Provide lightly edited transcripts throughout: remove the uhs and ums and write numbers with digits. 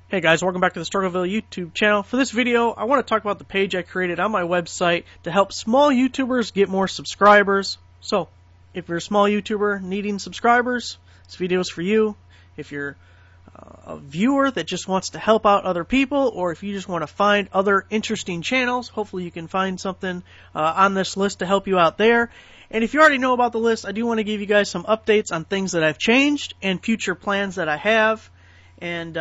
Hey guys, welcome back to the Struggleville YouTube channel. For this video, I want to talk about the page I created on my website to help small YouTubers get more subscribers. So, if you're a small YouTuber needing subscribers, this video is for you. If you're a viewer that just wants to help out other people, or if you just want to find other interesting channels, hopefully you can find something on this list to help you out there. And if you already know about the list, I do want to give you guys some updates on things that I've changed and future plans that I have. And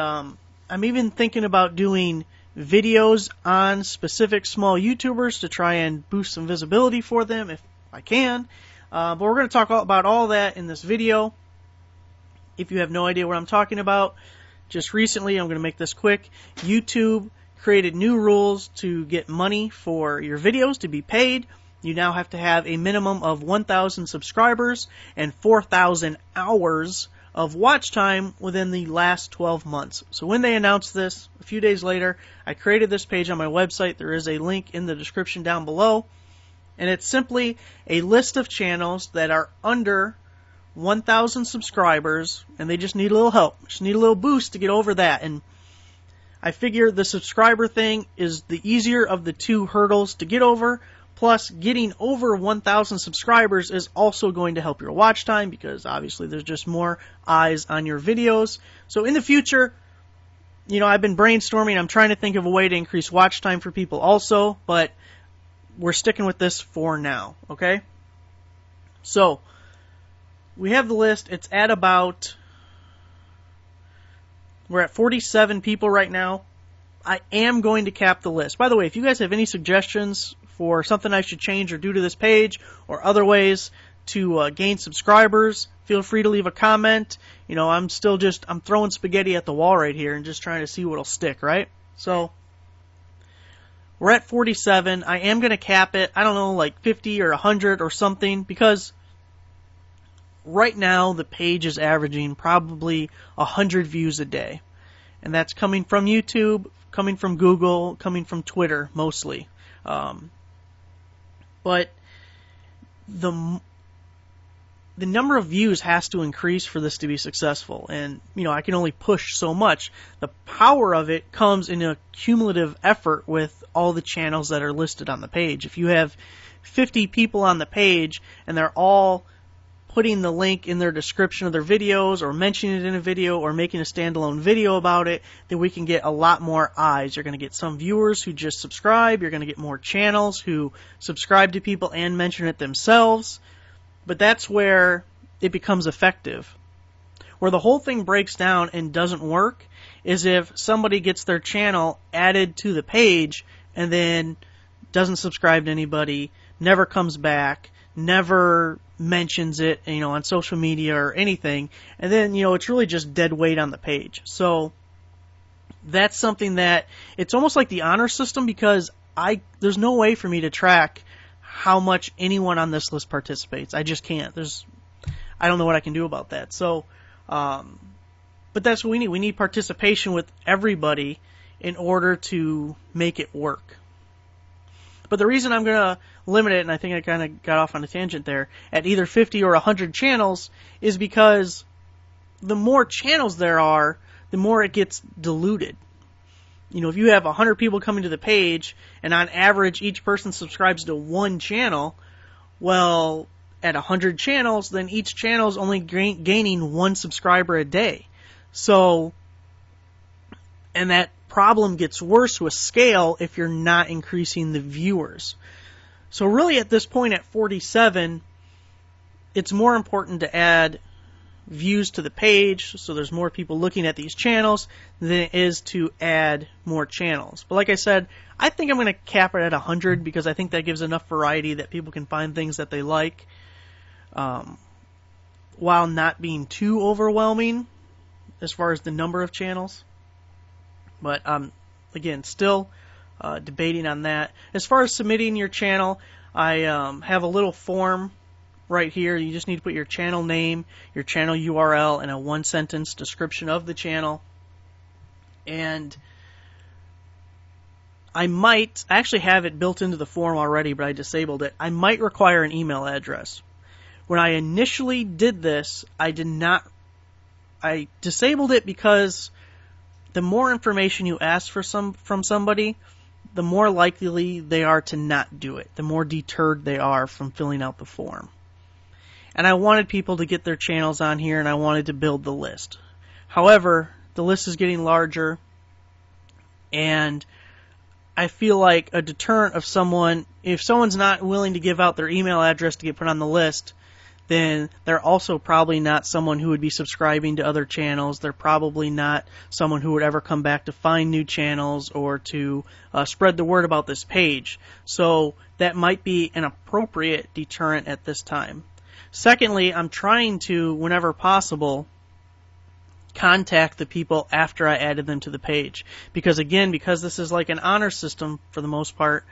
I'm even thinking about doing videos on specific small YouTubers to try and boost some visibility for them if I can. But we're going to talk about all that in this video. If you have no idea what I'm talking about, just recently, I'm going to make this quick, YouTube created new rules to get money for your videos to be paid. You now have to have a minimum of 1,000 subscribers and 4,000 hours of watch time within the last 12 months. So when they announced this, a few days later, I created this page on my website. There is a link in the description down below. And it's simply a list of channels that are under 1,000 subscribers, and they just need a little help. Just need a little boost to get over that. And I figure the subscriber thing is the easier of the two hurdles to get over. Plus, getting over 1,000 subscribers is also going to help your watch time because obviously there's just more eyes on your videos. So in the future, you know, I've been brainstorming. I'm trying to think of a way to increase watch time for people also, but we're sticking with this for now, okay? So, we have the list. It's at we're at 47 people right now. I am going to cap the list. By the way, if you guys have any suggestions for something I should change or do to this page or other ways to gain subscribers, feel free to leave a comment. You know, I'm throwing spaghetti at the wall right here and just trying to see what'll stick, right? So, we're at 47. I am going to cap it, I don't know, like 50 or 100 or something, because right now the page is averaging probably 100 views a day. And that's coming from YouTube, coming from Google, coming from Twitter mostly. But the number of views has to increase for this to be successful. And, you know, I can only push so much. The power of it comes in a cumulative effort with all the channels that are listed on the page. If you have 50 people on the page and they're all putting the link in their description of their videos or mentioning it in a video or making a standalone video about it, then we can get a lot more eyes. You're going to get some viewers who just subscribe. You're going to get more channels who subscribe to people and mention it themselves. But that's where it becomes effective. Where the whole thing breaks down and doesn't work is if somebody gets their channel added to the page and then doesn't subscribe to anybody, never comes back, never mentions it, you know, on social media or anything, and then, you know, it's really just dead weight on the page. So that's something that it's almost like the honor system, because there's no way for me to track how much anyone on this list participates. I just can't. I don't know what I can do about that. So, but that's what we need. We need participation with everybody in order to make it work. But the reason I'm going to limit it, and I think I kind of got off on a tangent there, at either 50 or 100 channels is because the more channels there are, the more it gets diluted. You know, if you have 100 people coming to the page, and on average each person subscribes to one channel, well, at 100 channels, then each channel is only gaining one subscriber a day. So, and that problem gets worse with scale if you're not increasing the viewers. So really at this point at 47, it's more important to add views to the page so there's more people looking at these channels than it is to add more channels. But like I said, I think I'm going to cap it at 100 because I think that gives enough variety that people can find things that they like while not being too overwhelming as far as the number of channels. But again, still debating on that. As far as submitting your channel, I have a little form right here. You just need to put your channel name, your channel URL, and a one-sentence description of the channel. And I actually have it built into the form already, but I disabled it. I might require an email address. When I initially did this, I disabled it because the more information you ask from somebody, the more likely they are to not do it, the more deterred they are from filling out the form. And I wanted people to get their channels on here, and I wanted to build the list. However, the list is getting larger, and I feel like a deterrent of someone, if someone's not willing to give out their email address to get put on the list, then they're also probably not someone who would be subscribing to other channels. They're probably not someone who would ever come back to find new channels or to spread the word about this page. So that might be an appropriate deterrent at this time. Secondly, I'm trying to, whenever possible, contact the people after I added them to the page. Because again, because this is like an honor system for the most part,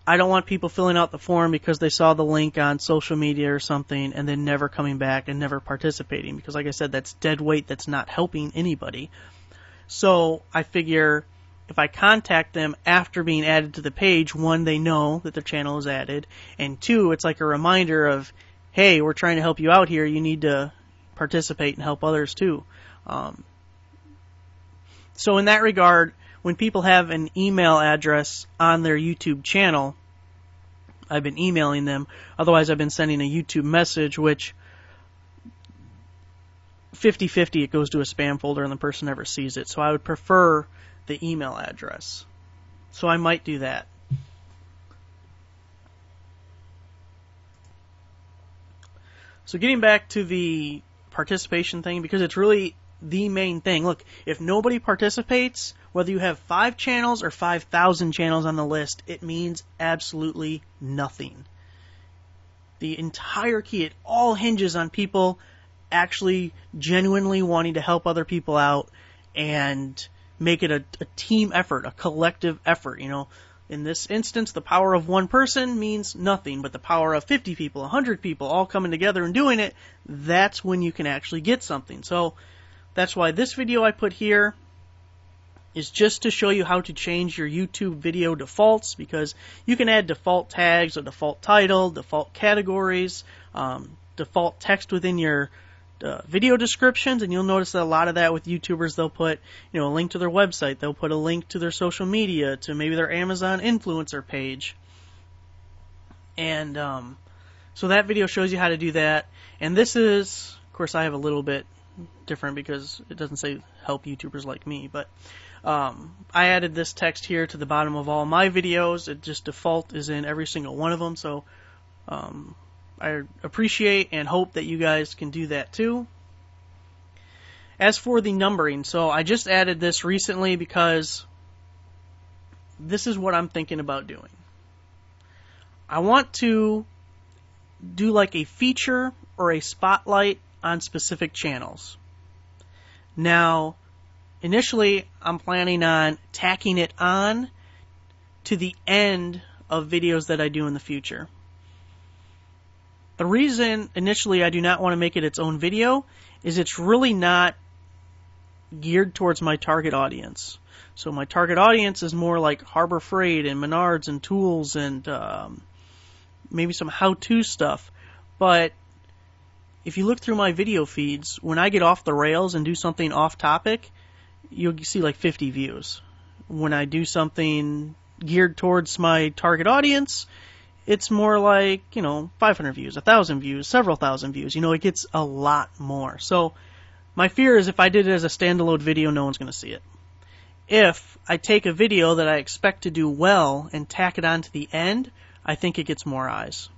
I don't want people filling out the form because they saw the link on social media or something and then never coming back and never participating. Because like I said, that's dead weight that's not helping anybody. So I figure if I contact them after being added to the page, one, they know that their channel is added, and two, it's like a reminder of, hey, we're trying to help you out here, you need to participate and help others too. So in that regard, when people have an email address on their YouTube channel, I've been emailing them. Otherwise, I've been sending a YouTube message, which 50-50, it goes to a spam folder and the person never sees it. So I would prefer the email address. So I might do that. So getting back to the participation thing, because it's really the main thing. Look, if nobody participates, whether you have 5 channels or 5,000 channels on the list, it means absolutely nothing. The entire key, it all hinges on people actually genuinely wanting to help other people out and make it a team effort, a collective effort. You know, in this instance, the power of one person means nothing, but the power of 50 people, 100 people, all coming together and doing it, that's when you can actually get something. So that's why this video I put here is just to show you how to change your YouTube video defaults, because you can add default tags, a default title, default categories, default text within your video descriptions, and you'll notice that a lot of that with YouTubers, they'll put, you know, a link to their website, they'll put a link to their social media, to maybe their Amazon influencer page. And so that video shows you how to do that. And this is, of course, I have a little bit different because it doesn't say help YouTubers like me, but I added this text here to the bottom of all my videos. It just default is in every single one of them, so I appreciate and hope that you guys can do that too. As for the numbering, so I just added this recently because this is what I'm thinking about doing. I want to do like a feature or a spotlight on specific channels. Now, initially, I'm planning on tacking it on to the end of videos that I do in the future. The reason initially I do not want to make it its own video is it's really not geared towards my target audience. So my target audience is more like Harbor Freight and Menards and tools and maybe some how-to stuff. But if you look through my video feeds, when I get off the rails and do something off topic, you'll see like 50 views. When I do something geared towards my target audience, it's more like, 500 views, 1,000 views, several thousand views. It gets a lot more. So my fear is if I did it as a standalone video, no one's going to see it. If I take a video that I expect to do well and tack it on to the end, I think it gets more eyes.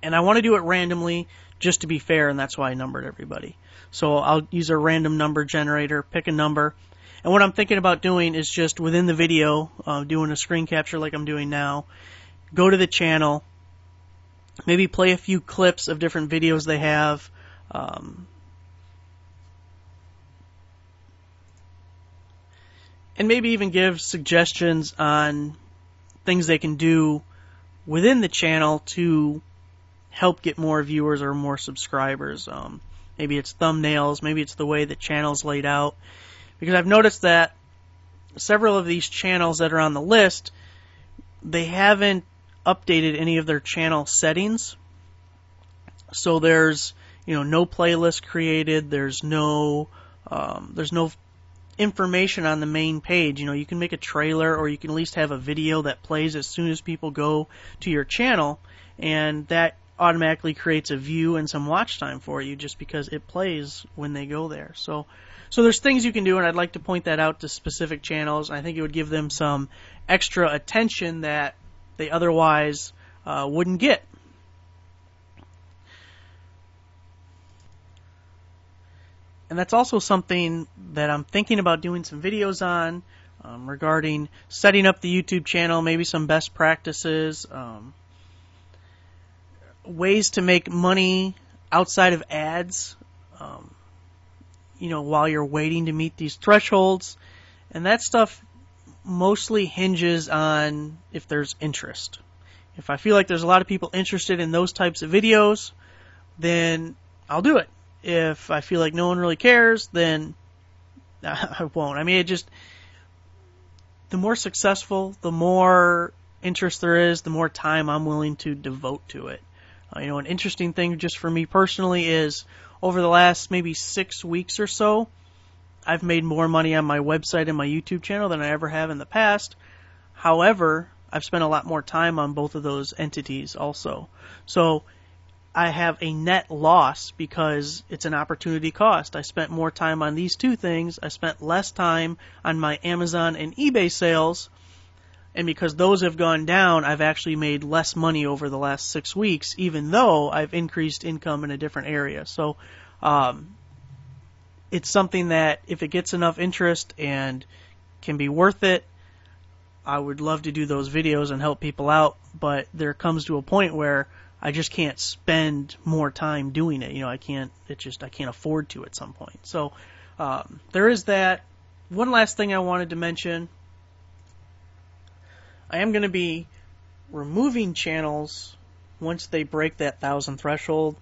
And I want to do it randomly just to be fair, and that's why I numbered everybody. So I'll use a random number generator, pick a number. And what I'm thinking about doing is just within the video, doing a screen capture like I'm doing now, go to the channel, maybe play a few clips of different videos they have, and maybe even give suggestions on things they can do within the channel to help get more viewers or more subscribers. Maybe it's thumbnails, maybe it's the way the channel's laid out. Because I've noticed that several of these channels that are on the list, they haven't updated any of their channel settings. So there's, no playlist created, there's no There's no information on the main page. You know, you can make a trailer, or you can at least have a video that plays as soon as people go to your channel, and that automatically creates a view and some watch time for you just because it plays when they go there. So there's things you can do, and I'd like to point that out to specific channels. I think it would give them some extra attention that they otherwise wouldn't get. And that's also something that I'm thinking about doing some videos on, regarding setting up the YouTube channel, maybe some best practices, ways to make money outside of ads, you know, while you're waiting to meet these thresholds. And that stuff mostly hinges on if there's interest. If I feel like there's a lot of people interested in those types of videos, then I'll do it. If I feel like no one really cares, then I won't. I mean, it just, the more successful, the more interest there is, the more time I'm willing to devote to it. You know, an interesting thing just for me personally is over the last maybe 6 weeks or so, I've made more money on my website and my YouTube channel than I ever have in the past. However, I've spent a lot more time on both of those entities also. So I have a net loss because it's an opportunity cost. I spent more time on these two things. I spent less time on my Amazon and eBay sales. And because those have gone down, I've actually made less money over the last 6 weeks, even though I've increased income in a different area. So it's something that if it gets enough interest and can be worth it, I would love to do those videos and help people out. But there comes to a point where I just can't spend more time doing it. You know, I can't afford to at some point. So there is that. One last thing I wanted to mention. I am going to be removing channels once they break that 1,000 threshold.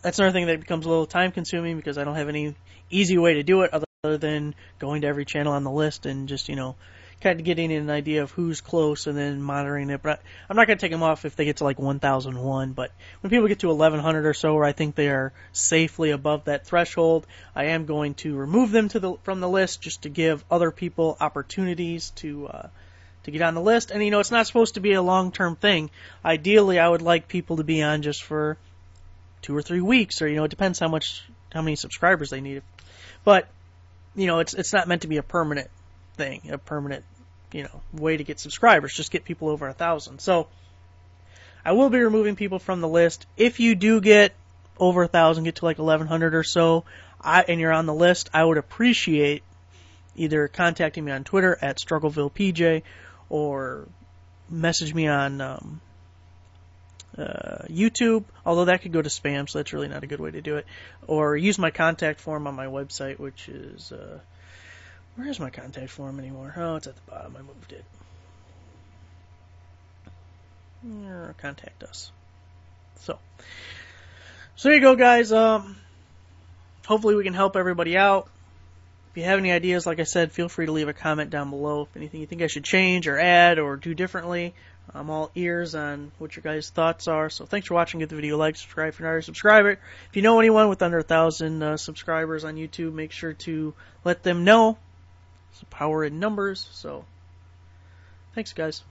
That's another thing that becomes a little time consuming because I don't have any easy way to do it other than going to every channel on the list and just, you know, kind of getting an idea of who's close and then monitoring it. But I'm not going to take them off if they get to like 1,001. But when people get to 1,100 or so, where I think they are safely above that threshold, I am going to remove them from the list just to give other people opportunities to get on the list. And, you know, it's not supposed to be a long-term thing. Ideally, I would like people to be on just for 2 or 3 weeks, or, you know, it depends how many subscribers they need. But, you know, it's not meant to be a permanent thing, a permanent, you know, way to get subscribers. Just get people over 1,000. So I will be removing people from the list. If you do get over 1,000, get to like 1,100 or so, and you're on the list, I would appreciate either contacting me on Twitter at StrugglevillePJ, or message me on YouTube, although that could go to spam, so that's really not a good way to do it. Or use my contact form on my website, which is, where is my contact form anymore? Oh, it's at the bottom. I moved it. Contact us. So there you go, guys. Hopefully we can help everybody out. If you have any ideas, like I said, feel free to leave a comment down below. If anything you think I should change or add or do differently, I'm all ears on what your guys' thoughts are. So thanks for watching. Give the video a like, subscribe if you're not already a subscriber. If you know anyone with under 1,000 subscribers on YouTube, make sure to let them know. It's the power in numbers. So thanks, guys.